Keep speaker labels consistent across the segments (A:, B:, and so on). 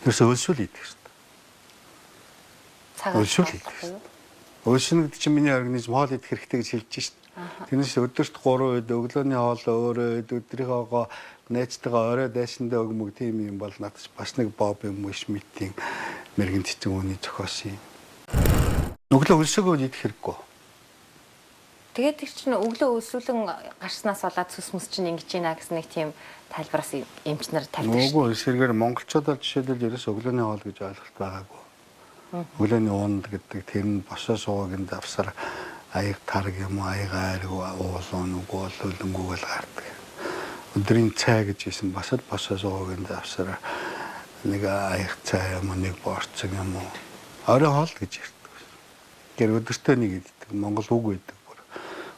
A: Ерөөсөө өлсвөл идэх хэрэгтэй.
B: Цагаан
A: Өлсвөл идэх хэрэгтэй. Өлснө гэдэг чинь миний организм хоол идэх хэрэгтэй гэж хэлж шít. Тэрнээс өдөрт 3 үед өглөөний хоолоо өөрөө ид өдрийнхөөгоо найзтайгаа орой дайсандаа өгмөг тийм юм бол надад бас нэг боб юм уу шмитийн мэрэгэн цэцэн үний зохиосон юм. Өглөө өлсөөгөө идэх хэрэггүй.
B: Тэгээд тэр чинь өглөө өлсүүлэн гарснаас болоод цус мөс чинь ингэж ийна гэсэн нэг тийм тайлбараас эмч нар тавьдаг шүү.
A: Үгүй эсрэгээр монголчуудаар жишээлбэл ерөөс өглөөний хоол гэж ойлголт байгаагүй. Өглөөний унд гэдэг тэр нь босоо суугийн давсар аяг тарг юм уу аяг айрг уулуун үгүй өлөнгүүгэл гардаг. Өдрийн цай гэж хэлсэн бас л босоо суугийн давсар нэг аяг цай юм уу нэг борцог юм уу орой хоол гэж ярьдаг. Гэр өдөртөө нэг иддэг монгол үг байдаг бүр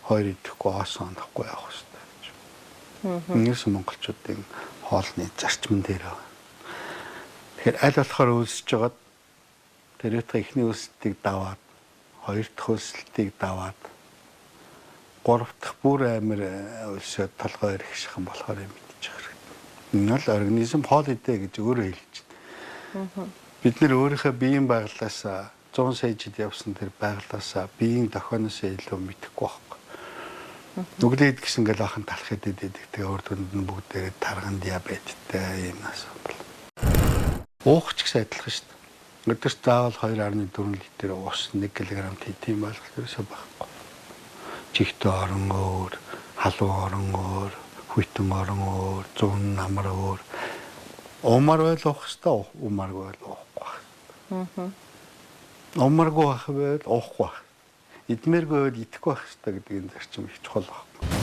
A: хоёр идэхгүй хоосон анахгүй явах хэрэгтэй. Нэгс монголчуудын хоолны зарчмын дээр байна. Тэгэхээр аль болохоор өлсөж жагаад тэрэтэ ихний өлсөлтийг даваад хоёр дахь өлсөлтийг даваад гурав дахь бүр амир өлсөд толгой ирэх юм болохоор мэдчих хэрэгтэй. Энэ л организм хоол идэ гэж өөрөө хэлж байна. Бид нэр өөрийнхөө биеийн байгууллаас 100 сая жил явсан тэр байгууллаас биеийн дохионоос илүү мэдэхгүй байхгүй. Нүглээд гэсэн ингээл ахын талах хэдэд идэг. Тэгээ өөр дүнд нь бүгдээ тарган диабеттэй юм асуудал. Уух ч гэсэн адилхан шүү дээ. Өдөрт заавал 2.4 литр ус 1 кг тийм байлгах ерөөсөө байхгүй. Чихтэй орон өөр, халуун орон өөр, хүйтэн орон өөр, зүүн намар өөр. Умар байл уух хэвээр умаргүй байл уухгүй. Умаргүй байх байл уухгүй. Идмээргүй байл идэхгүй байх хэвээр гэдэг энэ зарчим их чухал байна.